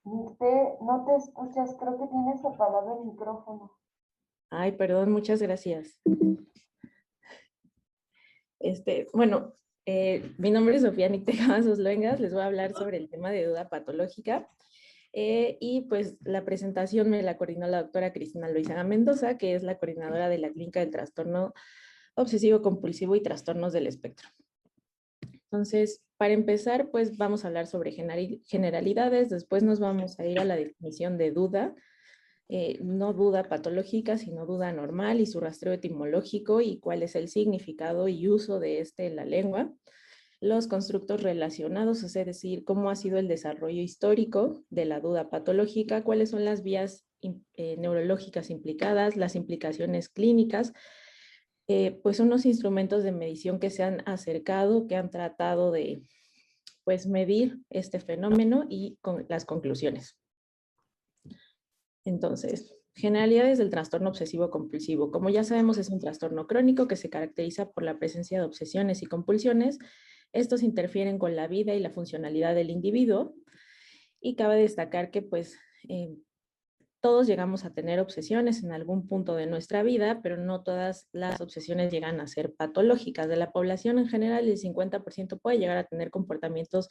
Mirte, no te escuchas, creo que tienes apagado el micrófono. Ay, perdón, muchas gracias. Bueno, mi nombre es Sofía Nicte Cavazos Luengas, les voy a hablar sobre el tema de duda patológica. Y pues la presentación me la coordinó la doctora Cristina Loizaga Mendoza, que es la coordinadora de la Clínica del Trastorno Obsesivo Compulsivo y Trastornos del Espectro. Entonces, para empezar, pues vamos a hablar sobre generalidades, después nos vamos a ir a la definición de duda, no duda patológica, sino duda normal y su rastreo etimológico y cuál es el significado y uso de este en la lengua, los constructos relacionados, es decir, cómo ha sido el desarrollo histórico de la duda patológica, cuáles son las vías neurológicas implicadas, las implicaciones clínicas, pues unos instrumentos de medición que se han acercado, que han tratado de pues medir este fenómeno y con las conclusiones. Entonces, generalidades del trastorno obsesivo compulsivo. Como ya sabemos, es un trastorno crónico que se caracteriza por la presencia de obsesiones y compulsiones. Estos interfieren con la vida y la funcionalidad del individuo. Y cabe destacar que pues todos llegamos a tener obsesiones en algún punto de nuestra vida, pero no todas las obsesiones llegan a ser patológicas. De la población en general, el 50% puede llegar a tener comportamientos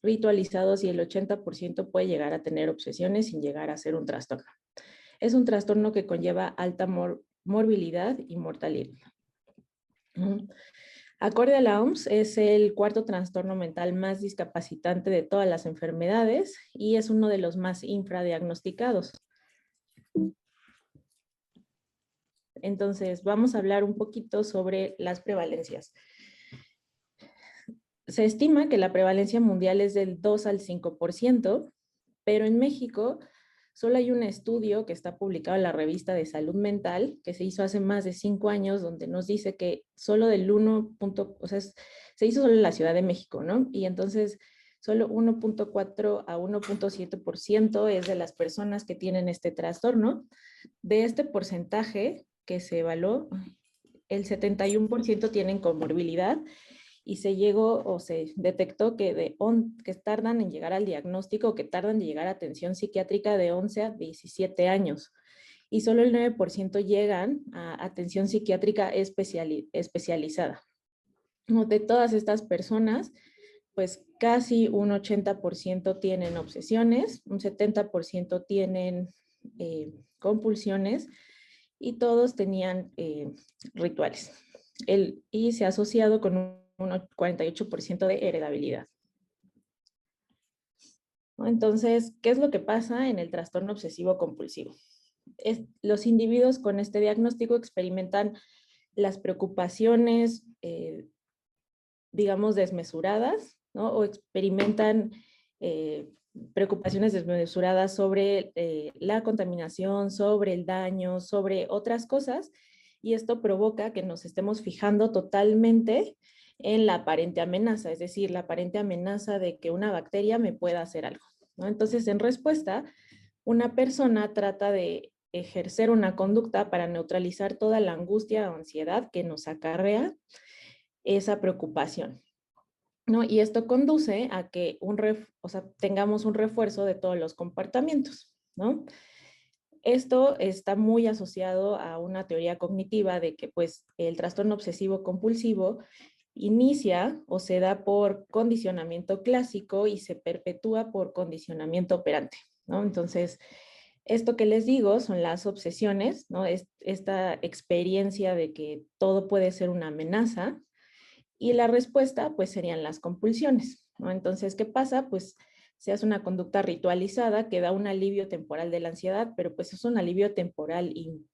ritualizados y el 80% puede llegar a tener obsesiones sin llegar a ser un trastorno. Es un trastorno que conlleva alta morbilidad y mortalidad. Acorde a la OMS, es el cuarto trastorno mental más discapacitante de todas las enfermedades y es uno de los más infradiagnosticados. Entonces, vamos a hablar un poquito sobre las prevalencias. Se estima que la prevalencia mundial es del 2 al 5%, pero en México solo hay un estudio que está publicado en la revista de Salud Mental, que se hizo hace más de 5 años, donde nos dice que solo del 1. O sea, se hizo solo en la Ciudad de México, ¿no? Y entonces solo 1.4 a 1.7% es de las personas que tienen este trastorno. De este porcentaje que se evaluó, el 71% tienen comorbilidad y se llegó o se detectó que tardan en llegar al diagnóstico, que tardan en llegar a atención psiquiátrica de 11 a 17 años. Y solo el 9% llegan a atención psiquiátrica especializada. De todas estas personas, pues casi un 80% tienen obsesiones, un 70% tienen compulsiones y todos tenían rituales. Y se ha asociado con un 48% de heredabilidad. ¿No? Entonces, ¿qué es lo que pasa en el trastorno obsesivo compulsivo? Los individuos con este diagnóstico experimentan las preocupaciones, digamos, desmesuradas, ¿no? O experimentan preocupaciones desmesuradas sobre la contaminación, sobre el daño, sobre otras cosas, y esto provoca que nos estemos fijando totalmente en la aparente amenaza, es decir, la aparente amenaza de que una bacteria me pueda hacer algo, ¿no? Entonces, en respuesta, una persona trata de ejercer una conducta para neutralizar toda la angustia o ansiedad que nos acarrea esa preocupación, ¿no? Y esto conduce a que tengamos un refuerzo de todos los comportamientos, ¿no? Esto está muy asociado a una teoría cognitiva de que pues el trastorno obsesivo compulsivo inicia o se da por condicionamiento clásico y se perpetúa por condicionamiento operante, ¿no? Entonces, esto que les digo son las obsesiones, ¿no? Esta experiencia de que todo puede ser una amenaza, y la respuesta, pues, serían las compulsiones, ¿no? Entonces, ¿qué pasa? Pues, se hace una conducta ritualizada que da un alivio temporal de la ansiedad, pero pues es un alivio temporal y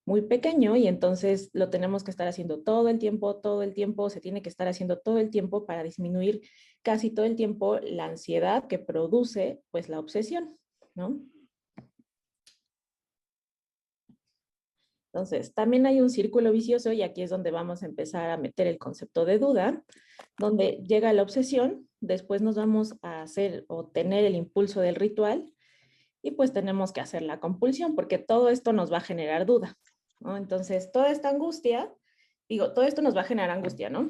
muy pequeño y entonces lo tenemos que estar haciendo todo el tiempo, se tiene que estar haciendo todo el tiempo para disminuir casi todo el tiempo la ansiedad que produce, pues, la obsesión, ¿no? Entonces, también hay un círculo vicioso y aquí es donde vamos a empezar a meter el concepto de duda, donde llega la obsesión, después nos vamos a hacer o tener el impulso del ritual y pues tenemos que hacer la compulsión porque todo esto nos va a generar duda, ¿no? Entonces, toda esta angustia, todo esto nos va a generar angustia, ¿no?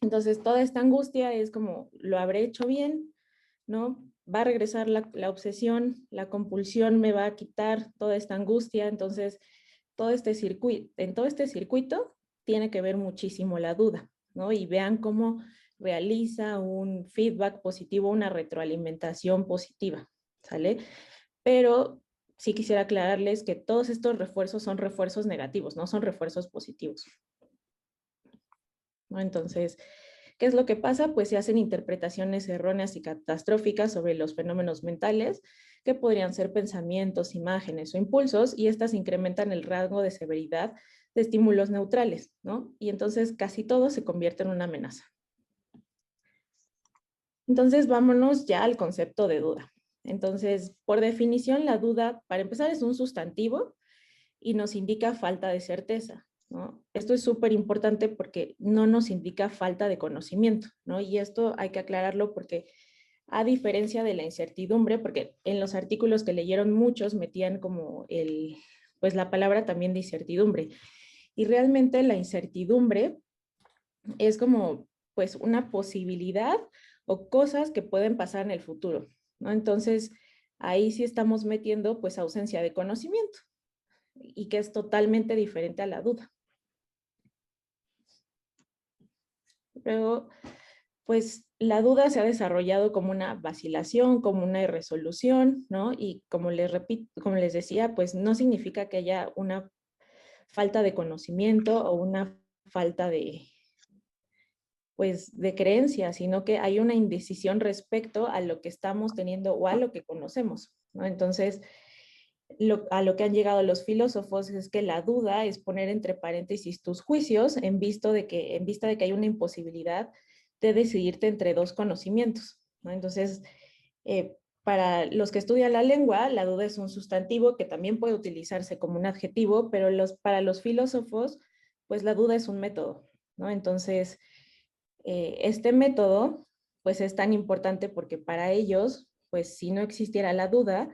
Entonces, toda esta angustia es como, ¿lo habré hecho bien? ¿No? va a regresar la obsesión, la compulsión me va a quitar toda esta angustia, entonces en todo este circuito tiene que ver muchísimo la duda, ¿no? Y vean cómo realiza un feedback positivo, una retroalimentación positiva, ¿sale? Pero sí quisiera aclararles que todos estos refuerzos son refuerzos negativos, no son refuerzos positivos, ¿no? Entonces, ¿qué es lo que pasa? Pues se hacen interpretaciones erróneas y catastróficas sobre los fenómenos mentales, que podrían ser pensamientos, imágenes o impulsos, y estas incrementan el rango de severidad de estímulos neutrales, ¿no? Y entonces casi todo se convierte en una amenaza. Entonces, vámonos ya al concepto de duda. Entonces, por definición, la duda, para empezar, es un sustantivo y nos indica falta de certeza, ¿no? Esto es súper importante porque no nos indica falta de conocimiento, ¿no? Y esto hay que aclararlo porque a diferencia de la incertidumbre, porque en los artículos que leyeron muchos metían como pues la palabra también de incertidumbre. Y realmente la incertidumbre es como pues una posibilidad o cosas que pueden pasar en el futuro, ¿no? Entonces, ahí sí estamos metiendo pues ausencia de conocimiento y que es totalmente diferente a la duda. Luego, pues la duda se ha desarrollado como una vacilación, como una irresolución, ¿no? Y como les repito, como les decía, pues no significa que haya una falta de conocimiento o una falta pues, de creencia, sino que hay una indecisión respecto a lo que estamos teniendo o a lo que conocemos, ¿no? Entonces, a lo que han llegado los filósofos es que la duda es poner entre paréntesis tus juicios en vista de que hay una imposibilidad de decidirte entre dos conocimientos, ¿no? Entonces, para los que estudian la lengua, la duda es un sustantivo que también puede utilizarse como un adjetivo, pero para los filósofos, pues la duda es un método, ¿no? Entonces, este método, pues es tan importante porque para ellos, pues si no existiera la duda,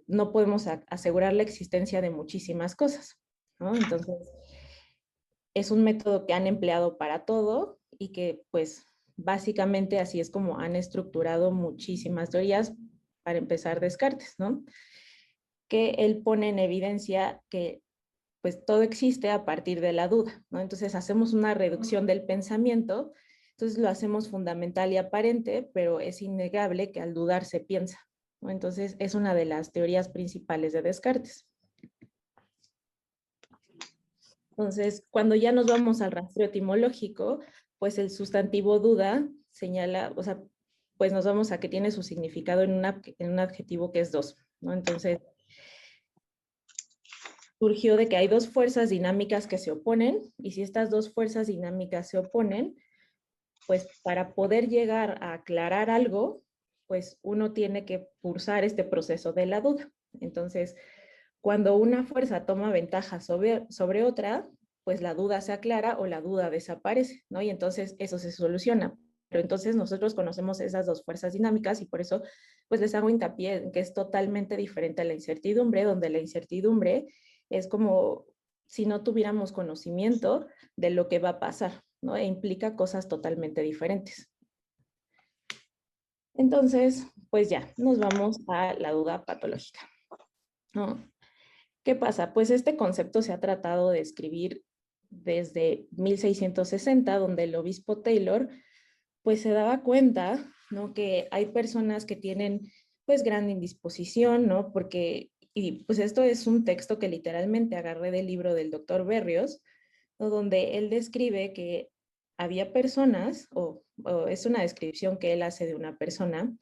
no podemos asegurar la existencia de muchísimas cosas, ¿no? Entonces, es un método que han empleado para todo y que pues básicamente así es como han estructurado muchísimas teorías, para empezar Descartes, ¿no? Que él pone en evidencia que pues todo existe a partir de la duda, ¿no? Entonces hacemos una reducción del pensamiento, entonces lo hacemos fundamental y aparente, pero es innegable que al dudar se piensa, ¿no? Entonces es una de las teorías principales de Descartes. Entonces, cuando ya nos vamos al rastreo etimológico, pues el sustantivo duda señala, o sea, pues nos vamos a que tiene su significado en un adjetivo que es dos, ¿no? Entonces, surgió de que hay dos fuerzas dinámicas que se oponen, y si estas dos fuerzas dinámicas se oponen, pues para poder llegar a aclarar algo, pues uno tiene que cursar este proceso de la duda. Entonces, cuando una fuerza toma ventaja sobre otra, pues la duda se aclara o la duda desaparece, ¿no? Y entonces eso se soluciona. Pero entonces nosotros conocemos esas dos fuerzas dinámicas y por eso pues les hago hincapié en que es totalmente diferente a la incertidumbre, donde la incertidumbre es como si no tuviéramos conocimiento de lo que va a pasar, ¿no? E implica cosas totalmente diferentes. Entonces, pues ya, nos vamos a la duda patológica, ¿no? ¿Qué pasa? Pues este concepto se ha tratado de escribir desde 1660, donde el obispo Taylor pues se daba cuenta, ¿no? Que hay personas que tienen pues gran indisposición, ¿no? Porque, y pues esto es un texto que literalmente agarré del libro del doctor Berrios, ¿no? Donde él describe que había personas, o es una descripción que él hace de una persona,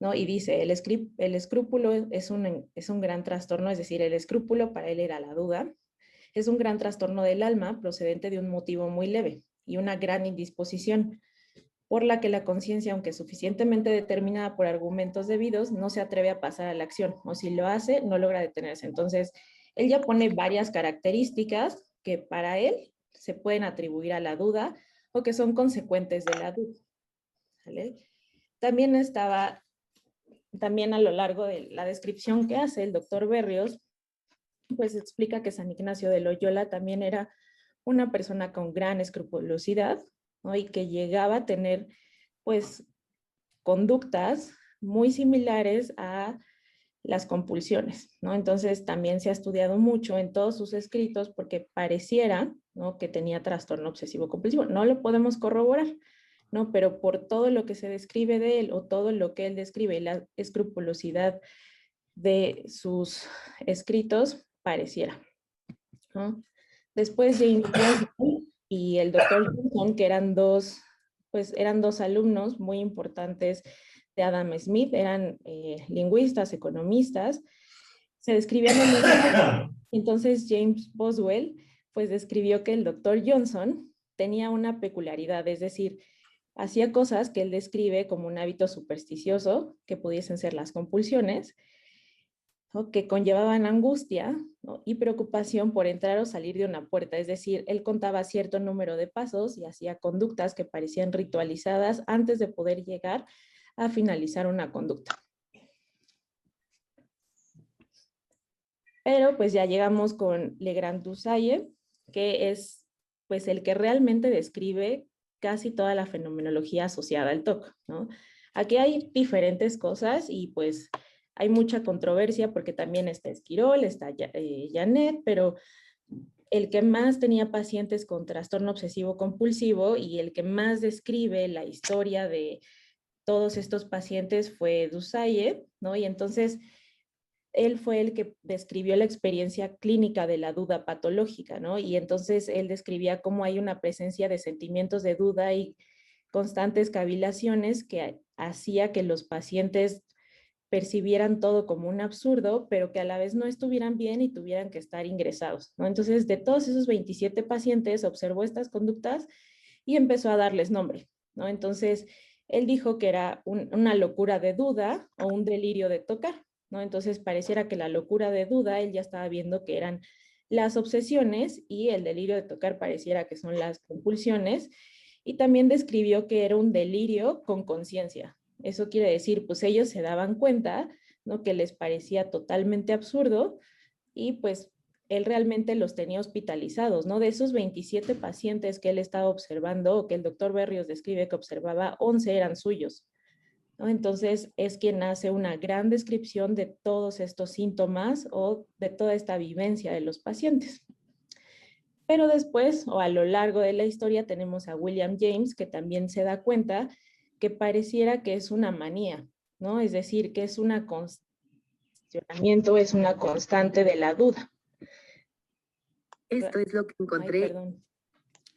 ¿no? Y dice, el escrúpulo es un gran trastorno, es decir, el escrúpulo para él era la duda, es un gran trastorno del alma procedente de un motivo muy leve y una gran indisposición, por la que la conciencia, aunque suficientemente determinada por argumentos debidos, no se atreve a pasar a la acción, o si lo hace, no logra detenerse. Entonces, él ya pone varias características que para él se pueden atribuir a la duda o que son consecuentes de la duda, ¿vale? También a lo largo de la descripción que hace el doctor Berrios, pues explica que San Ignacio de Loyola también era una persona con gran escrupulosidad, ¿no? Y que llegaba a tener, pues, conductas muy similares a las compulsiones, ¿no? Entonces también se ha estudiado mucho en todos sus escritos porque pareciera, ¿no?, que tenía trastorno obsesivo compulsivo. No lo podemos corroborar, ¿no? Pero por todo lo que se describe de él o todo lo que él describe y la escrupulosidad de sus escritos, pareciera, ¿no? Después James Boswell y el doctor Johnson, que eran dos alumnos muy importantes de Adam Smith, eran lingüistas, economistas, se describían en el... Entonces James Boswell pues describió que el doctor Johnson tenía una peculiaridad, es decir, hacía cosas que él describe como un hábito supersticioso, que pudiesen ser las compulsiones, ¿no?, que conllevaban angustia, ¿no?, y preocupación por entrar o salir de una puerta. Es decir, él contaba cierto número de pasos y hacía conductas que parecían ritualizadas antes de poder llegar a finalizar una conducta. Pero pues ya llegamos con Legrand-Dusaye, que es pues el que realmente describe casi toda la fenomenología asociada al TOC, ¿no? Aquí hay diferentes cosas y pues hay mucha controversia porque también está Esquirol, está Janet, pero el que más tenía pacientes con trastorno obsesivo compulsivo y el que más describe la historia de todos estos pacientes fue Dusaye, ¿no? Y entonces él fue el que describió la experiencia clínica de la duda patológica, ¿no? Y entonces él describía cómo hay una presencia de sentimientos de duda y constantes cavilaciones que hacía que los pacientes percibieran todo como un absurdo, pero que a la vez no estuvieran bien y tuvieran que estar ingresados, ¿no? Entonces, de todos esos 27 pacientes, observó estas conductas y empezó a darles nombre, ¿no? Entonces, él dijo que era una locura de duda o un delirio de tocar, ¿no? Entonces, pareciera que la locura de duda, él ya estaba viendo que eran las obsesiones y el delirio de tocar pareciera que son las compulsiones, y también describió que era un delirio con conciencia. Eso quiere decir, pues ellos se daban cuenta, ¿no?, que les parecía totalmente absurdo y pues él realmente los tenía hospitalizados, ¿no? De esos 27 pacientes que él estaba observando, o que el doctor Berrios describe que observaba, 11 eran suyos, ¿no? Entonces es quien hace una gran descripción de todos estos síntomas o de toda esta vivencia de los pacientes. Pero después, o a lo largo de la historia, tenemos a William James, que también se da cuenta que pareciera que es una manía, ¿no? Es decir, que es una cuestionamiento, es una constante de la duda. Esto es lo que encontré. Ay, perdón.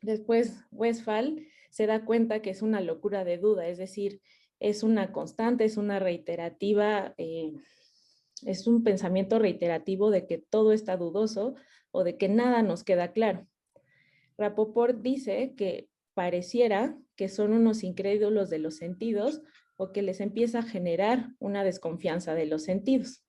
Después, Westphal se da cuenta que es una locura de duda, es decir, es una constante, es una reiterativa, es un pensamiento reiterativo de que todo está dudoso o de que nada nos queda claro. Rapoport dice que pareciera que son unos incrédulos de los sentidos o que les empieza a generar una desconfianza de los sentidos.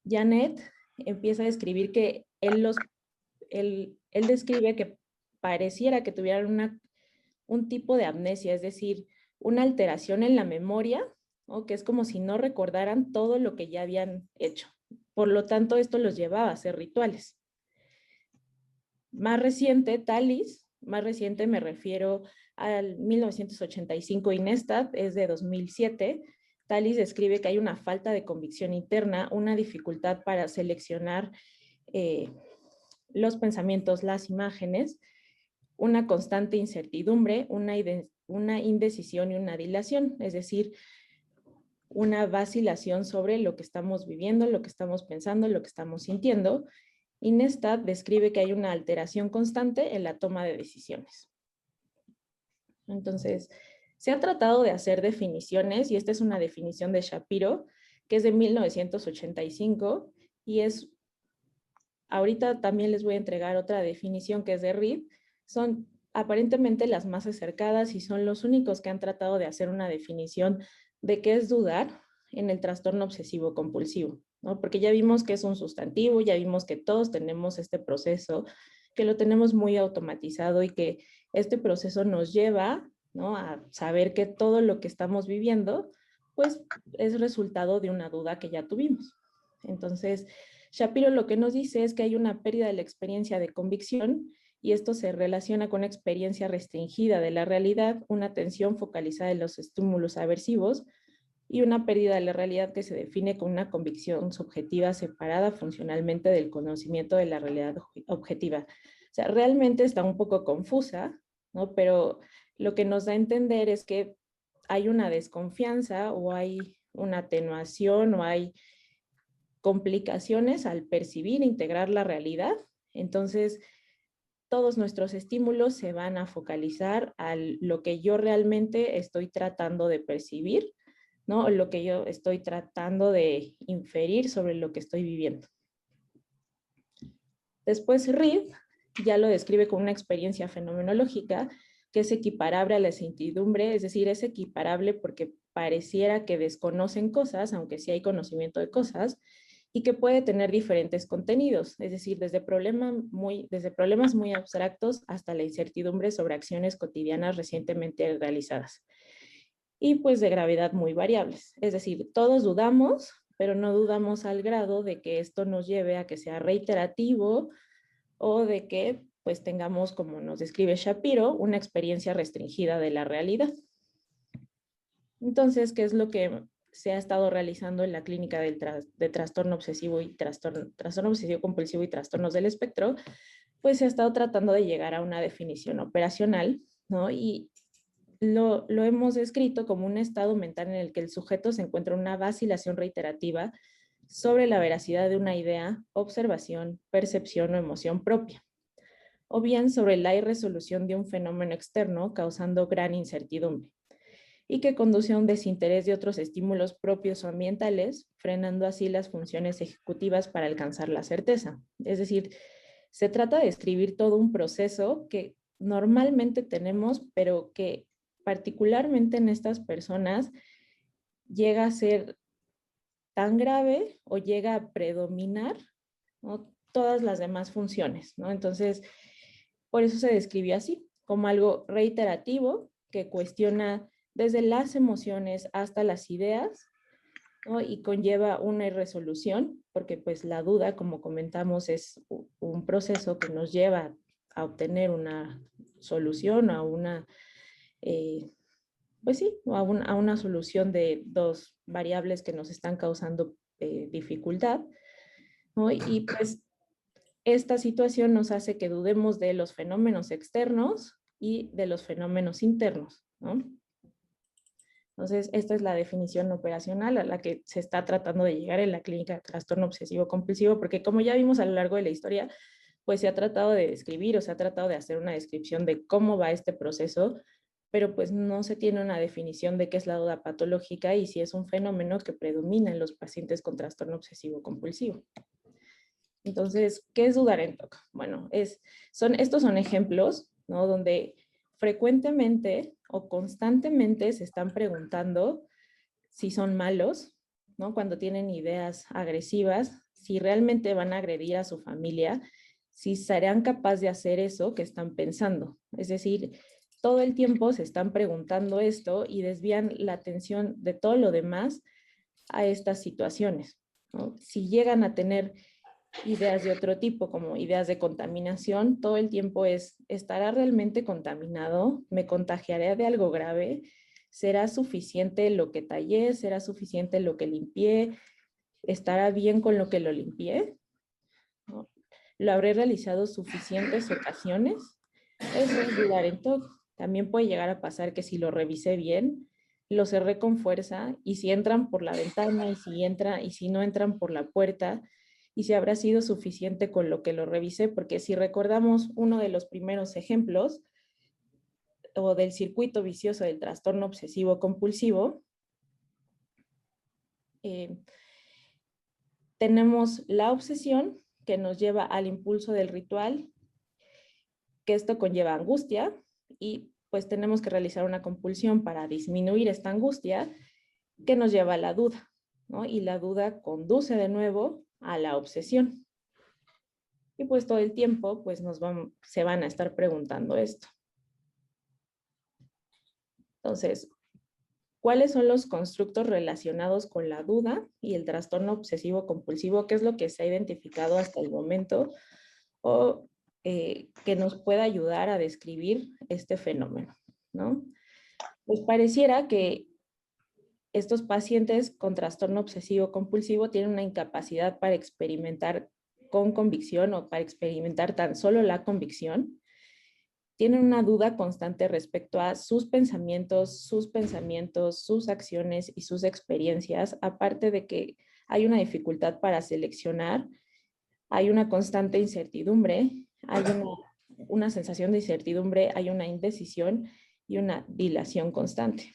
Janet empieza a describir que él describe que pareciera que tuvieran un tipo de amnesia, es decir, una alteración en la memoria, ¿no?, que es como si no recordaran todo lo que ya habían hecho. Por lo tanto, esto los llevaba a hacer rituales. Más reciente, Tallis, más reciente me refiero al 1985, Inestad, es de 2007. Tallis describe que hay una falta de convicción interna, una dificultad para seleccionar los pensamientos, las imágenes, una constante incertidumbre, una indecisión y una dilación, es decir, una vacilación sobre lo que estamos viviendo, lo que estamos pensando, lo que estamos sintiendo. Inestad describe que hay una alteración constante en la toma de decisiones. Entonces, se ha tratado de hacer definiciones, y esta es una definición de Shapiro, que es de 1985, y es, ahorita también les voy a entregar otra definición que es de Reed. Son aparentemente las más acercadas y son los únicos que han tratado de hacer una definición de qué es dudar en el trastorno obsesivo compulsivo, ¿no? Porque ya vimos que es un sustantivo, ya vimos que todos tenemos este proceso, que lo tenemos muy automatizado y que este proceso nos lleva, ¿no?, a saber que todo lo que estamos viviendo, pues es resultado de una duda que ya tuvimos. Entonces, Shapiro lo que nos dice es que hay una pérdida de la experiencia de convicción y esto se relaciona con una experiencia restringida de la realidad, una atención focalizada en los estímulos aversivos y una pérdida de la realidad que se define como una convicción subjetiva separada funcionalmente del conocimiento de la realidad objetiva. O sea, realmente está un poco confusa, ¿no? Pero lo que nos da a entender es que hay una desconfianza o hay una atenuación o hay complicaciones al percibir e integrar la realidad. Entonces, todos nuestros estímulos se van a focalizar a lo que yo realmente estoy tratando de percibir, ¿no? Lo que yo estoy tratando de inferir sobre lo que estoy viviendo. Después Reed ya lo describe como una experiencia fenomenológica que es equiparable a la incertidumbre, es decir, es equiparable porque pareciera que desconocen cosas, aunque sí hay conocimiento de cosas, y que puede tener diferentes contenidos, es decir, desde problemas muy abstractos hasta la incertidumbre sobre acciones cotidianas recientemente realizadas. Y pues de gravedad muy variables, es decir, todos dudamos, pero no dudamos al grado de que esto nos lleve a que sea reiterativo o de que pues tengamos, como nos describe Shapiro, una experiencia restringida de la realidad. Entonces, ¿qué es lo que se ha estado realizando en la clínica de trastorno obsesivo y trastorno obsesivo compulsivo y trastornos del espectro? Pues se ha estado tratando de llegar a una definición operacional, ¿no? Y lo hemos descrito como un estado mental en el que el sujeto se encuentra en una vacilación reiterativa sobre la veracidad de una idea, observación, percepción o emoción propia, o bien sobre la irresolución de un fenómeno externo causando gran incertidumbre, y que conduce a un desinterés de otros estímulos propios o ambientales, frenando así las funciones ejecutivas para alcanzar la certeza. Es decir, se trata de describir todo un proceso que normalmente tenemos, pero que particularmente en estas personas llega a ser tan grave o llega a predominar, ¿no?, todas las demás funciones, ¿no? Entonces, por eso se describió así, como algo reiterativo que cuestiona desde las emociones hasta las ideas, ¿no? Y conlleva una irresolución, porque pues la duda, como comentamos, es un proceso que nos lleva a obtener una solución, a una, pues sí, a una solución de dos variables que nos están causando dificultad, ¿no? Y pues esta situación nos hace que dudemos de los fenómenos externos y de los fenómenos internos, ¿no? Entonces, esta es la definición operacional a la que se está tratando de llegar en la clínica de trastorno obsesivo compulsivo, porque como ya vimos a lo largo de la historia, pues se ha tratado de describir o se ha tratado de hacer una descripción de cómo va este proceso, pero pues no se tiene una definición de qué es la duda patológica y si es un fenómeno que predomina en los pacientes con trastorno obsesivo compulsivo. Entonces, ¿qué es dudar en TOC? Bueno, estos son ejemplos, ¿no?, donde frecuentemente o constantemente se están preguntando si son malos, ¿no?, cuando tienen ideas agresivas, si realmente van a agredir a su familia, si serán capaces de hacer eso que están pensando. Es decir, todo el tiempo se están preguntando esto y desvían la atención de todo lo demás a estas situaciones, ¿no? Si llegan a tener ideas de otro tipo, como ideas de contaminación, todo el tiempo ¿estará realmente contaminado? ¿Me contagiaré de algo grave? ¿Será suficiente lo que tallé? ¿Será suficiente lo que limpié? ¿Estará bien con lo que lo limpié? ¿No? ¿Lo habré realizado suficientes ocasiones? Eso es dudar en todo. También puede llegar a pasar que si lo revisé bien, lo cerré con fuerza, y si entran por la ventana, y si no entran por la puerta, y si habrá sido suficiente con lo que lo revisé, porque si recordamos uno de los primeros ejemplos, o del circuito vicioso del trastorno obsesivo compulsivo, tenemos la obsesión que nos lleva al impulso del ritual, que esto conlleva angustia, y pues tenemos que realizar una compulsión para disminuir esta angustia que nos lleva a la duda, ¿no? Y la duda conduce de nuevo a la obsesión. Y pues todo el tiempo pues se van a estar preguntando esto. Entonces, ¿cuáles son los constructos relacionados con la duda y el trastorno obsesivo compulsivo? ¿Qué es lo que se ha identificado hasta el momento o que nos pueda ayudar a describir este fenómeno, ¿no? Pues pareciera que estos pacientes con trastorno obsesivo compulsivo tienen una incapacidad para experimentar con convicción o para experimentar tan solo la convicción. Tienen una duda constante respecto a sus pensamientos, sus acciones y sus experiencias, aparte de que hay una dificultad para seleccionar, hay una constante incertidumbre, hay una sensación de incertidumbre, hay una indecisión y una dilación constante.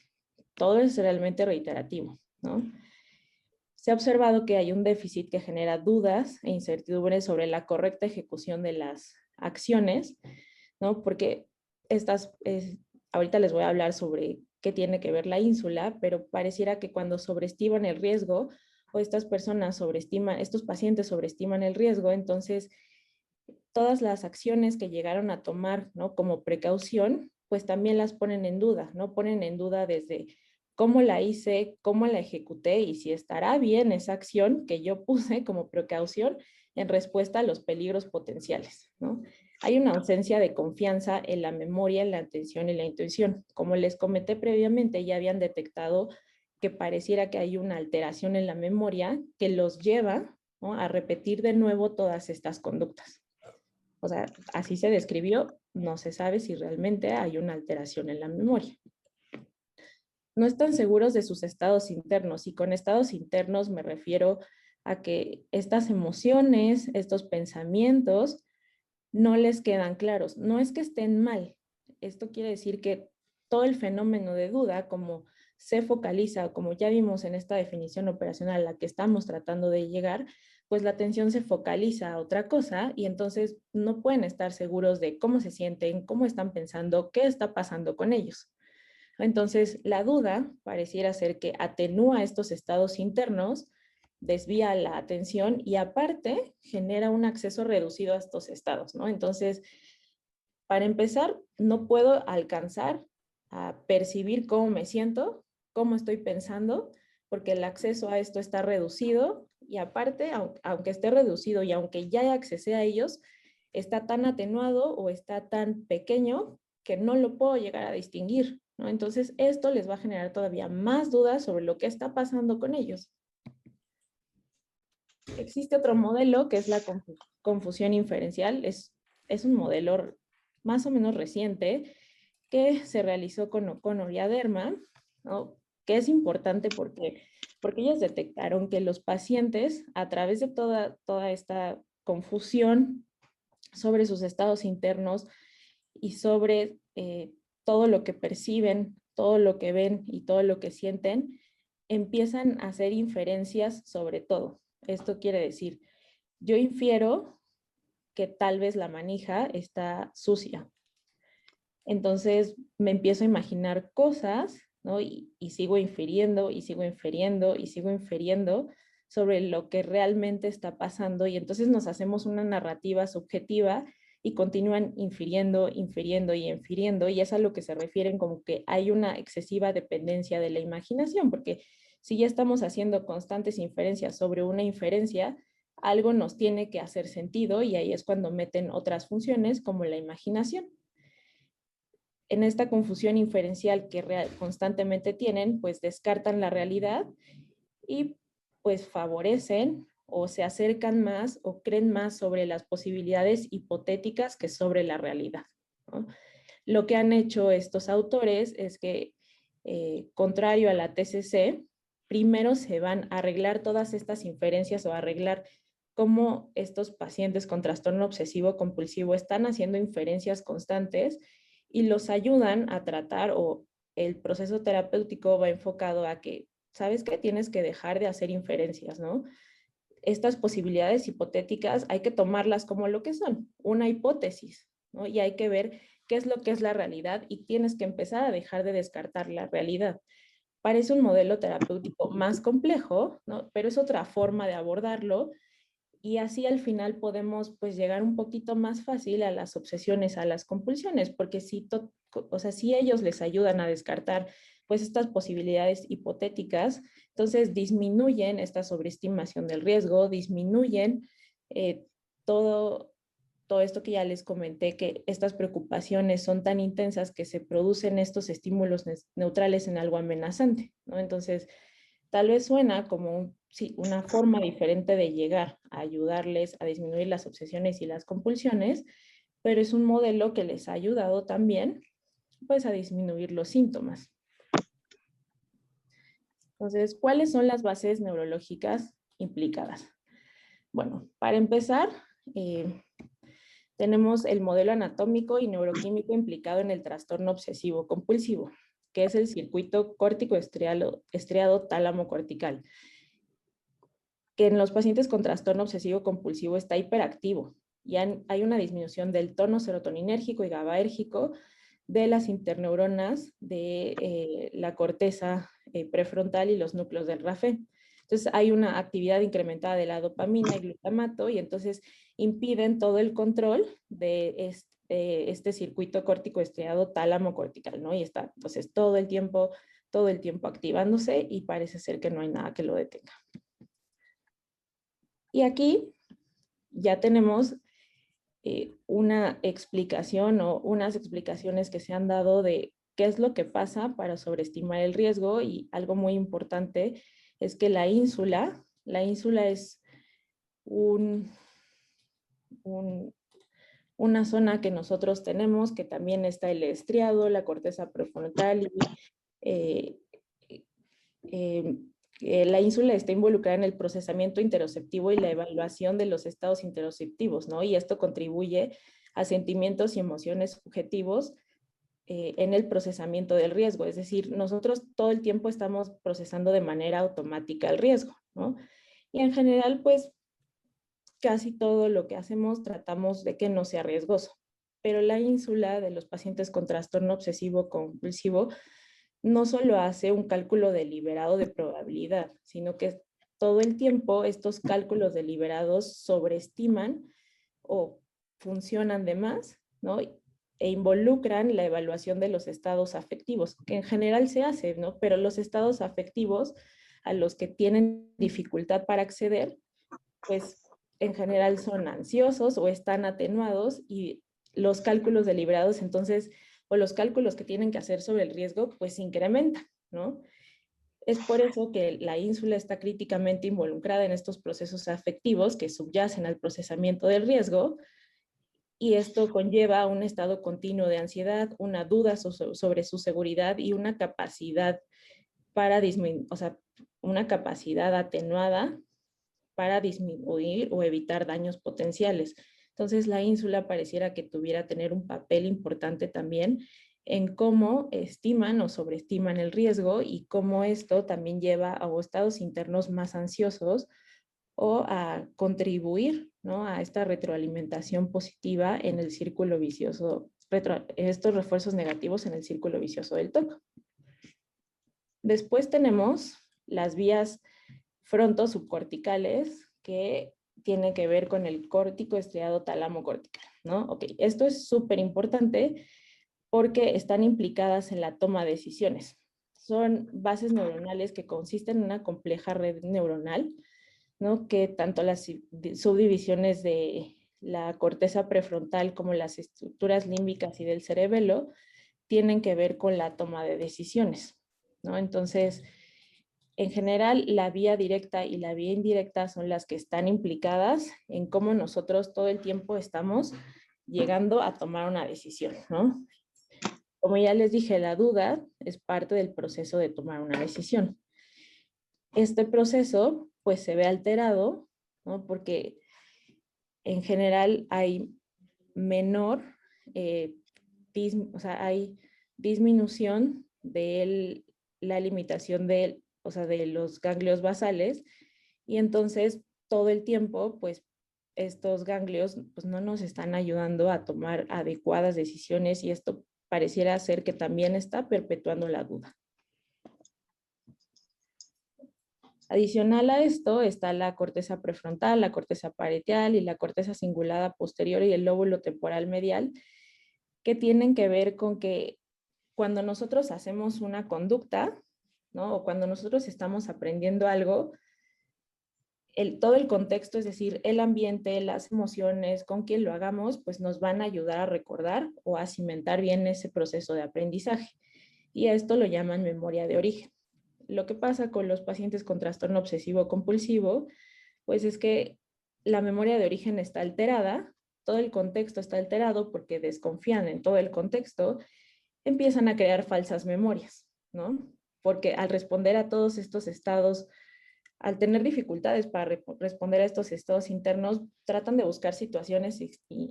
Todo es realmente reiterativo, ¿no? Se ha observado que hay un déficit que genera dudas e incertidumbres sobre la correcta ejecución de las acciones, ¿no? Porque ahorita les voy a hablar sobre qué tiene que ver la ínsula, pero pareciera que cuando sobreestiman el riesgo o estas personas estos pacientes sobreestiman el riesgo, entonces todas las acciones que llegaron a tomar, ¿no? Como precaución, pues también las ponen en duda, ¿no? Ponen en duda desde cómo la hice, cómo la ejecuté y si estará bien esa acción que yo puse como precaución en respuesta a los peligros potenciales, ¿no? Hay una ausencia de confianza en la memoria, en la atención y la intuición. Como les comenté previamente, ya habían detectado que pareciera que hay una alteración en la memoria que los lleva, ¿no? A repetir de nuevo todas estas conductas. O sea, así se describió, no se sabe si realmente hay una alteración en la memoria. No están seguros de sus estados internos, y con estados internos me refiero a que estas emociones, estos pensamientos, no les quedan claros. No es que estén mal. Esto quiere decir que todo el fenómeno de duda, como se focaliza, como ya vimos en esta definición operacional a la que estamos tratando de llegar, pues la atención se focaliza a otra cosa y entonces no pueden estar seguros de cómo se sienten, cómo están pensando, qué está pasando con ellos. Entonces, la duda pareciera ser que atenúa estos estados internos, desvía la atención y aparte genera un acceso reducido a estos estados, ¿no? Entonces, para empezar, no puedo alcanzar a percibir cómo me siento, cómo estoy pensando, porque el acceso a esto está reducido y aparte, aunque esté reducido y aunque ya accesé a ellos, está tan atenuado o está tan pequeño que no lo puedo llegar a distinguir, ¿no? Entonces, esto les va a generar todavía más dudas sobre lo que está pasando con ellos. Existe otro modelo que es la confusión inferencial. Es un modelo más o menos reciente que se realizó con O'Connor y Aderma, ¿no? Que es importante porque ellos detectaron que los pacientes, a través de toda esta confusión sobre sus estados internos y sobre todo lo que perciben, todo lo que ven y todo lo que sienten, empiezan a hacer inferencias sobre todo. Esto quiere decir, yo infiero que tal vez la manija está sucia. Entonces me empiezo a imaginar cosas, ¿no? Y sigo infiriendo, y sigo infiriendo, y sigo infiriendo sobre lo que realmente está pasando. Y entonces nos hacemos una narrativa subjetiva y continúan infiriendo, infiriendo y infiriendo. Y es a lo que se refieren como que hay una excesiva dependencia de la imaginación, porque si ya estamos haciendo constantes inferencias sobre una inferencia, algo nos tiene que hacer sentido y ahí es cuando meten otras funciones como la imaginación. En esta confusión inferencial que constantemente tienen, pues descartan la realidad y pues favorecen o se acercan más o creen más sobre las posibilidades hipotéticas que sobre la realidad, ¿no? Lo que han hecho estos autores es que, contrario a la TCC, primero se van a arreglar todas estas inferencias o a arreglar cómo estos pacientes con trastorno obsesivo compulsivo están haciendo inferencias constantes y los ayudan a tratar, o el proceso terapéutico va enfocado a que, ¿sabes qué? Tienes que dejar de hacer inferencias, ¿no? Estas posibilidades hipotéticas hay que tomarlas como lo que son, una hipótesis, ¿no? Y hay que ver qué es lo que es la realidad y tienes que empezar a dejar de descartar la realidad. Parece un modelo terapéutico más complejo, ¿no? Pero es otra forma de abordarlo y así al final podemos pues llegar un poquito más fácil a las obsesiones, a las compulsiones, porque o sea, si ellos les ayudan a descartar pues estas posibilidades hipotéticas, entonces disminuyen esta sobreestimación del riesgo, disminuyen eh, todo, todo esto que ya les comenté, que estas preocupaciones son tan intensas que se producen estos estímulos neutrales en algo amenazante, ¿no? Entonces, Tal vez suena como sí, una forma diferente de llegar a ayudarles a disminuir las obsesiones y las compulsiones, pero es un modelo que les ha ayudado también pues a disminuir los síntomas. Entonces, ¿cuáles son las bases neurológicas implicadas? Bueno, para empezar, tenemos el modelo anatómico y neuroquímico implicado en el trastorno obsesivo compulsivo, que es el circuito córtico estriado tálamo cortical, que en los pacientes con trastorno obsesivo compulsivo está hiperactivo y hay una disminución del tono serotoninérgico y GABAérgico de las interneuronas de la corteza prefrontal y los núcleos del RAFE. Entonces hay una actividad incrementada de la dopamina y glutamato y entonces impiden todo el control de este circuito córtico estriado tálamo cortical, ¿no? Y está entonces todo el tiempo activándose y parece ser que no hay nada que lo detenga. Y aquí ya tenemos una explicación o unas explicaciones que se han dado de qué es lo que pasa para sobreestimar el riesgo, y algo muy importante es que la ínsula es una zona que nosotros tenemos, que también está el estriado, la corteza prefrontal y eh, eh, la ínsula está involucrada en el procesamiento interoceptivo y la evaluación de los estados interoceptivos, ¿no? Y esto contribuye a sentimientos y emociones subjetivos en el procesamiento del riesgo. Es decir, nosotros todo el tiempo estamos procesando de manera automática el riesgo, ¿no? Y en general, pues, casi todo lo que hacemos tratamos de que no sea riesgoso. Pero la ínsula de los pacientes con trastorno obsesivo compulsivo no solo hace un cálculo deliberado de probabilidad, sino que todo el tiempo estos cálculos deliberados sobreestiman o funcionan de más, ¿no? E involucran la evaluación de los estados afectivos, que en general se hace, ¿no? Pero los estados afectivos a los que tienen dificultad para acceder, pues en general son ansiosos o están atenuados, y los cálculos deliberados entonces, o los cálculos que tienen que hacer sobre el riesgo, pues incrementan, ¿no? Es por eso que la ínsula está críticamente involucrada en estos procesos afectivos que subyacen al procesamiento del riesgo, y esto conlleva un estado continuo de ansiedad, una duda sobre su seguridad y una capacidad para disminuir, o sea, una capacidad atenuada para disminuir o evitar daños potenciales. Entonces, la ínsula pareciera que tuviera tener un papel importante también en cómo estiman o sobreestiman el riesgo, y cómo esto también lleva a estados internos más ansiosos o a contribuir, ¿no?, a esta retroalimentación positiva en el círculo vicioso, estos refuerzos negativos en el círculo vicioso del TOC. Después tenemos las vías fronto-subcorticales, que tiene que ver con el córtico estriado tálamo cortical, ¿no? Ok, esto es súper importante porque están implicadas en la toma de decisiones. Son bases neuronales que consisten en una compleja red neuronal, ¿no?, que tanto las subdivisiones de la corteza prefrontal como las estructuras límbicas y del cerebelo tienen que ver con la toma de decisiones, ¿no? Entonces, en general, la vía directa y la vía indirecta son las que están implicadas en cómo nosotros todo el tiempo estamos llegando a tomar una decisión, ¿no? Como ya les dije, la duda es parte del proceso de tomar una decisión. Este proceso, pues, se ve alterado, ¿no?, porque en general hay menor, o sea, hay disminución de la limitación de, o sea, de los ganglios basales, y entonces todo el tiempo, pues, estos ganglios pues, no nos están ayudando a tomar adecuadas decisiones, y esto pareciera ser que también está perpetuando la duda. Adicional a esto está la corteza prefrontal, la corteza parietal y la corteza cingulada posterior y el lóbulo temporal medial, que tienen que ver con que cuando nosotros hacemos una conducta, ¿no?, o cuando nosotros estamos aprendiendo algo, todo el contexto, es decir, el ambiente, las emociones, con quien lo hagamos, pues nos van a ayudar a recordar o a cimentar bien ese proceso de aprendizaje. Y a esto lo llaman memoria de origen. lo que pasa con los pacientes con trastorno obsesivo compulsivo, pues es que la memoria de origen está alterada, todo el contexto está alterado porque desconfían en todo el contexto, empiezan a crear falsas memorias, ¿no? Porque al responder a todos estos estados, al tener dificultades para responder a estos estados internos, tratan de buscar situaciones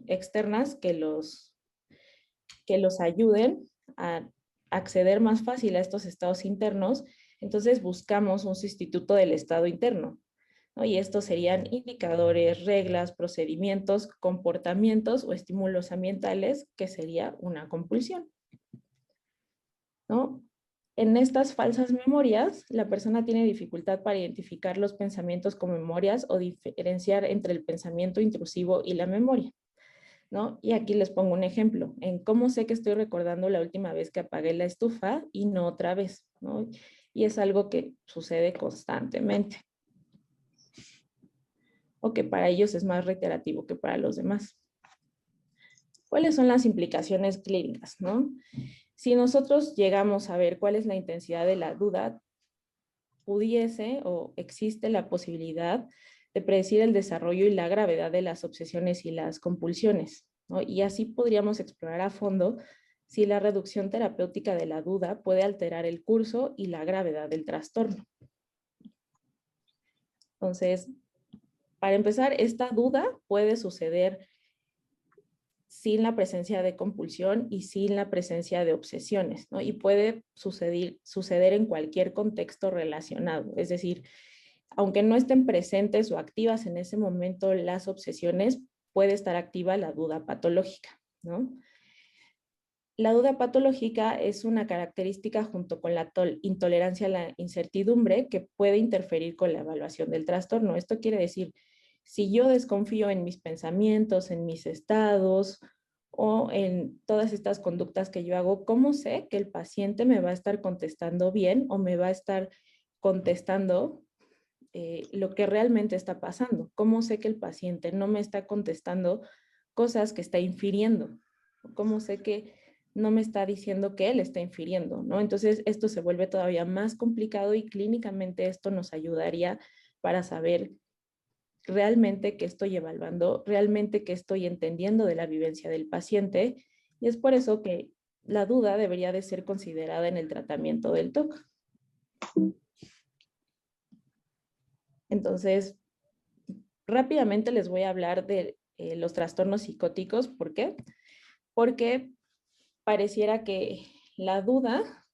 externas que los ayuden a acceder más fácil a estos estados internos. Entonces buscamos un sustituto del estado interno, ¿no? Y estos serían indicadores, reglas, procedimientos, comportamientos o estímulos ambientales, que sería una compulsión, ¿no? En estas falsas memorias, la persona tiene dificultad para identificar los pensamientos como memorias o diferenciar entre el pensamiento intrusivo y la memoria, ¿no? Y aquí les pongo un ejemplo, en cómo sé que estoy recordando la última vez que apagué la estufa y no otra vez, ¿no? Y es algo que sucede constantemente, o que para ellos es más reiterativo que para los demás. ¿Cuáles son las implicaciones clínicas, no? Si nosotros llegamos a ver cuál es la intensidad de la duda, pudiese o existe la posibilidad de predecir el desarrollo y la gravedad de las obsesiones y las compulsiones, ¿no? Y así podríamos explorar a fondo si la reducción terapéutica de la duda puede alterar el curso y la gravedad del trastorno. Entonces, para empezar, esta duda puede suceder sin la presencia de compulsión y sin la presencia de obsesiones, ¿no? Y puede suceder en cualquier contexto relacionado, es decir, aunque no estén presentes o activas en ese momento las obsesiones, puede estar activa la duda patológica, ¿no? La duda patológica es una característica junto con la intolerancia a la incertidumbre que puede interferir con la evaluación del trastorno. Esto quiere decir, si yo desconfío en mis pensamientos, en mis estados o en todas estas conductas que yo hago, ¿cómo sé que el paciente me va a estar contestando bien o me va a estar contestando lo que realmente está pasando? ¿Cómo sé que el paciente no me está contestando cosas que está infiriendo? ¿Cómo sé que no me está diciendo que él está infiriendo, ¿no? Entonces esto se vuelve todavía más complicado y clínicamente esto nos ayudaría para saber realmente qué estoy evaluando, realmente qué estoy entendiendo de la vivencia del paciente, y es por eso que la duda debería de ser considerada en el tratamiento del TOC. Entonces, rápidamente les voy a hablar de los trastornos psicóticos. ¿Por qué? Porque pareciera que la duda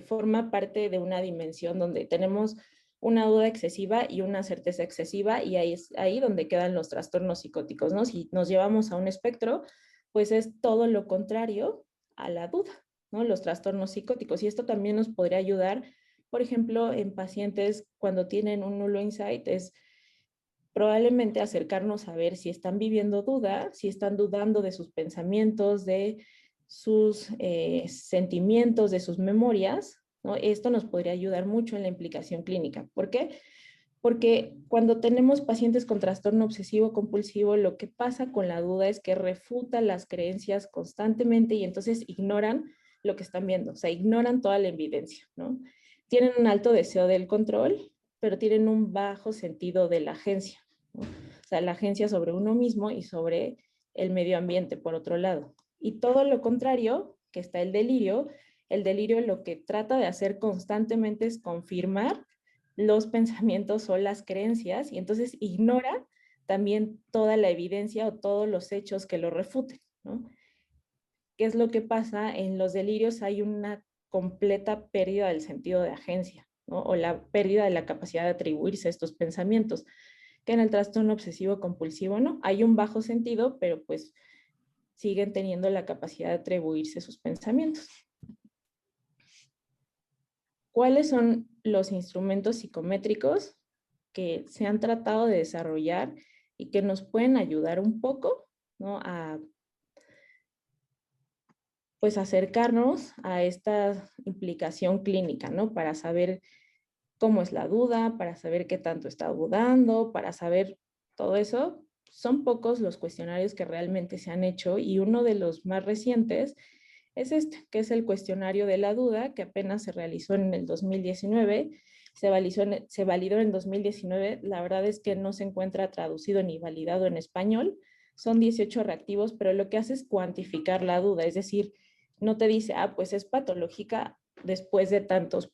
forma parte de una dimensión donde tenemos una duda excesiva y una certeza excesiva, y ahí es ahí donde quedan los trastornos psicóticos, ¿no? Si nos llevamos a un espectro, pues es todo lo contrario a la duda, ¿no? Los trastornos psicóticos. Y esto también nos podría ayudar, por ejemplo, en pacientes cuando tienen un nulo insight, es probablemente acercarnos a ver si están viviendo duda, si están dudando de sus pensamientos, de sus sentimientos, de sus memorias, ¿no? Esto nos podría ayudar mucho en la implicación clínica. ¿Por qué? Porque cuando tenemos pacientes con trastorno obsesivo compulsivo, lo que pasa con la duda es que refutan las creencias constantemente y entonces ignoran lo que están viendo, o sea, ignoran toda la evidencia, ¿no? Tienen un alto deseo del control, pero tienen un bajo sentido de la agencia, ¿no? O sea, la agencia sobre uno mismo y sobre el medio ambiente, por otro lado. Y todo lo contrario, que está el delirio lo que trata de hacer constantemente es confirmar los pensamientos o las creencias, y entonces ignora también toda la evidencia o todos los hechos que lo refuten, ¿no? ¿Qué es lo que pasa? En los delirios hay una completa pérdida del sentido de agencia, ¿no? O la pérdida de la capacidad de atribuirse a estos pensamientos, que en el trastorno obsesivo compulsivo no. Hay un bajo sentido, pero pues siguen teniendo la capacidad de atribuirse sus pensamientos. ¿Cuáles son los instrumentos psicométricos que se han tratado de desarrollar y que nos pueden ayudar un poco, ¿no? A pues acercarnos a esta implicación clínica, ¿no? Para saber cómo es la duda, para saber qué tanto está dudando, para saber todo eso. Son pocos los cuestionarios que realmente se han hecho, y uno de los más recientes es este, que es el cuestionario de la duda, que apenas se realizó en el 2019, se validó en 2019, la verdad es que no se encuentra traducido ni validado en español, son 18 reactivos, pero lo que hace es cuantificar la duda, es decir, no te dice, ah, pues es patológica después de tantos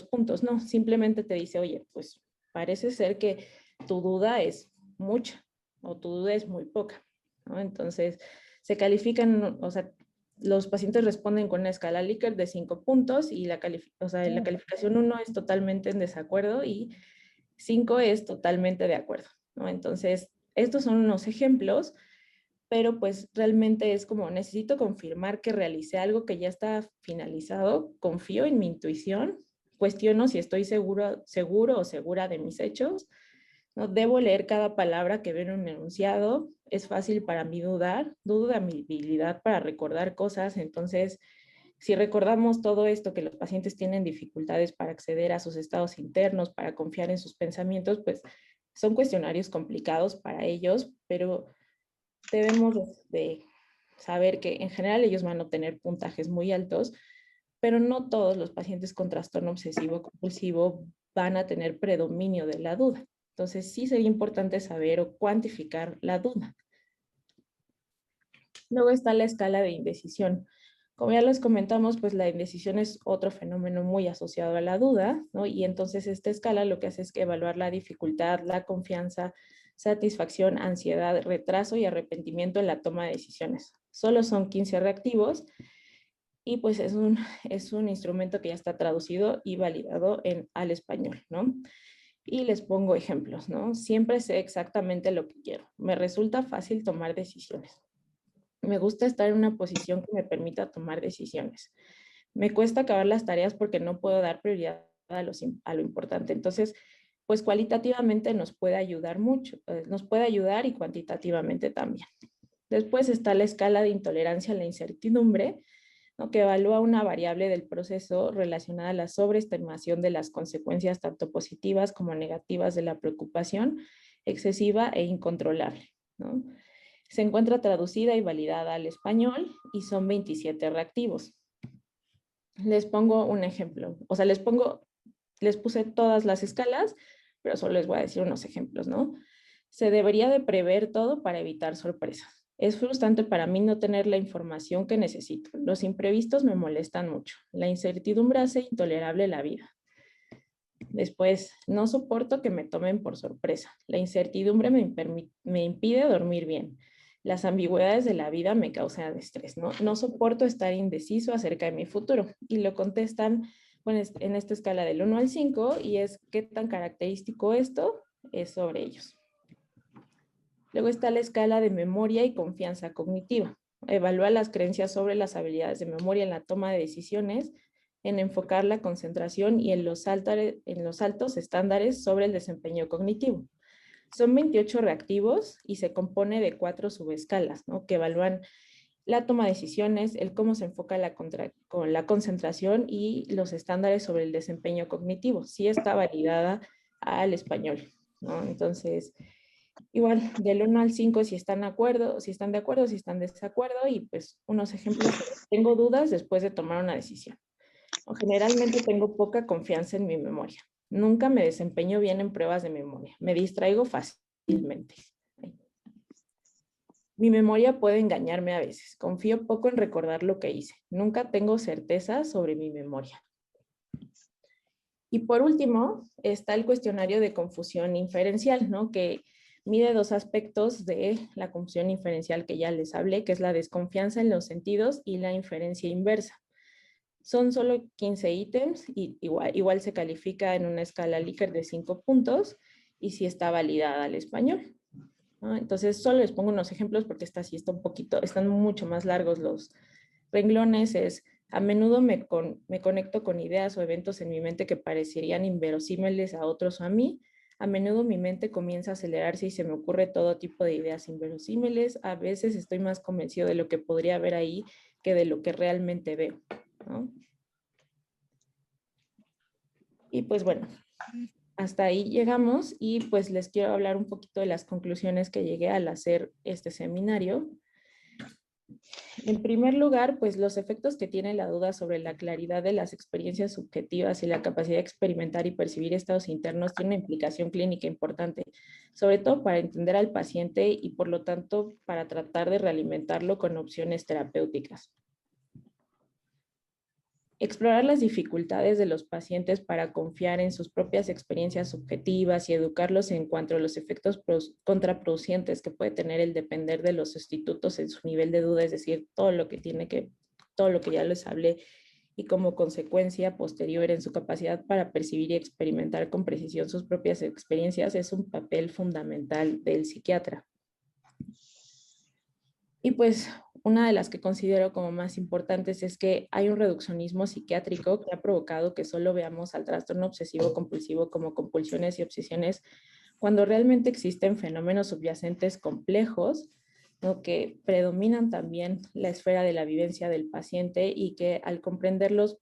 puntos, no, simplemente te dice, oye, pues parece ser que tu duda es mucha o tu duda es muy poca, ¿no? Entonces, se califican, o sea, los pacientes responden con una escala Likert de 5 puntos y la calificación 1 es totalmente en desacuerdo y 5 es totalmente de acuerdo, ¿no? Entonces, estos son unos ejemplos, pero pues realmente es como necesito confirmar que realicé algo que ya está finalizado, confío en mi intuición, cuestiono si estoy seguro o segura de mis hechos, ¿no? Debo leer cada palabra que veo en un enunciado, es fácil para mí dudar, dudo de mi habilidad para recordar cosas, entonces si recordamos todo esto, que los pacientes tienen dificultades para acceder a sus estados internos, para confiar en sus pensamientos, pues son cuestionarios complicados para ellos, pero debemos de saber que en general ellos van a tener puntajes muy altos, pero no todos los pacientes con trastorno obsesivo compulsivo van a tener predominio de la duda. Entonces sí sería importante saber o cuantificar la duda. Luego está la escala de indecisión. Como ya les comentamos, pues la indecisión es otro fenómeno muy asociado a la duda, ¿no? Y entonces esta escala lo que hace es que evaluar la dificultad, la confianza, satisfacción, ansiedad, retraso y arrepentimiento en la toma de decisiones. Solo son 15 reactivos y pues es un instrumento que ya está traducido y validado al español, ¿no? Y les pongo ejemplos, ¿no? Siempre sé exactamente lo que quiero. Me resulta fácil tomar decisiones. Me gusta estar en una posición que me permita tomar decisiones. Me cuesta acabar las tareas porque no puedo dar prioridad a lo importante. Entonces, pues cualitativamente nos puede ayudar mucho, nos puede ayudar y cuantitativamente también. Después está la escala de intolerancia a la incertidumbre, ¿no? Que evalúa una variable del proceso relacionada a la sobreestimación de las consecuencias tanto positivas como negativas de la preocupación excesiva e incontrolable, ¿no? Se encuentra traducida y validada al español y son 27 reactivos. Les pongo un ejemplo, o sea, les puse todas las escalas, pero solo les voy a decir unos ejemplos, ¿no? Se debería de prever todo para evitar sorpresas. Es frustrante para mí no tener la información que necesito. Los imprevistos me molestan mucho. La incertidumbre hace intolerable la vida. Después, no soporto que me tomen por sorpresa. La incertidumbre me impide dormir bien. Las ambigüedades de la vida me causan estrés, ¿no? No soporto estar indeciso acerca de mi futuro. Y lo contestan bueno, en esta escala del 1 al 5 y es qué tan característico esto es sobre ellos. Luego está la escala de memoria y confianza cognitiva. Evalúa las creencias sobre las habilidades de memoria en la toma de decisiones, en enfocar la concentración y en los altos estándares sobre el desempeño cognitivo. Son 28 reactivos y se compone de 4 subescalas, ¿no? Que evalúan la toma de decisiones, el cómo se enfoca con la concentración y los estándares sobre el desempeño cognitivo. Sí está validada al español, ¿no? Entonces, igual, del 1 al 5 si están de acuerdo, si están de desacuerdo y pues unos ejemplos. Tengo dudas después de tomar una decisión. O generalmente tengo poca confianza en mi memoria. Nunca me desempeño bien en pruebas de memoria. Me distraigo fácilmente. Mi memoria puede engañarme a veces. Confío poco en recordar lo que hice. Nunca tengo certeza sobre mi memoria. Y por último, está el cuestionario de confusión inferencial, ¿no? Que mide dos aspectos de la confusión inferencial que ya les hablé, que es la desconfianza en los sentidos y la inferencia inversa. Son solo 15 ítems y igual se califica en una escala Likert de 5 puntos y sí está validada al español, ¿no? Entonces solo les pongo unos ejemplos porque esta sí está están mucho más largos los renglones. A menudo me conecto con ideas o eventos en mi mente que parecerían inverosímiles a otros o a mí. A menudo mi mente comienza a acelerarse y se me ocurre todo tipo de ideas inverosímiles. A veces estoy más convencido de lo que podría haber ahí que de lo que realmente veo, ¿no? Y pues bueno, hasta ahí llegamos y pues les quiero hablar un poquito de las conclusiones que llegué al hacer este seminario. En primer lugar, pues los efectos que tiene la duda sobre la claridad de las experiencias subjetivas y la capacidad de experimentar y percibir estados internos tiene una implicación clínica importante, sobre todo para entender al paciente y por lo tanto para tratar de realimentarlo con opciones terapéuticas. Explorar las dificultades de los pacientes para confiar en sus propias experiencias subjetivas y educarlos en cuanto a los efectos contraproducentes que puede tener el depender de los sustitutos en su nivel de duda, es decir, todo lo que ya les hablé, y como consecuencia posterior en su capacidad para percibir y experimentar con precisión sus propias experiencias, es un papel fundamental del psiquiatra. Y pues una de las que considero como más importantes es que hay un reduccionismo psiquiátrico que ha provocado que solo veamos al trastorno obsesivo compulsivo como compulsiones y obsesiones, cuando realmente existen fenómenos subyacentes complejos, ¿no?, que predominan también la esfera de la vivencia del paciente y que al comprenderlos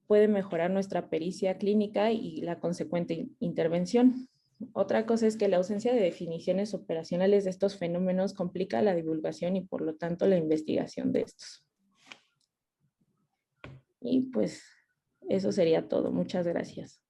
puede mejorar nuestra pericia clínica y la consecuente intervención. Otra cosa es que la ausencia de definiciones operacionales de estos fenómenos complica la divulgación y por lo tanto la investigación de estos. Y pues eso sería todo. Muchas gracias.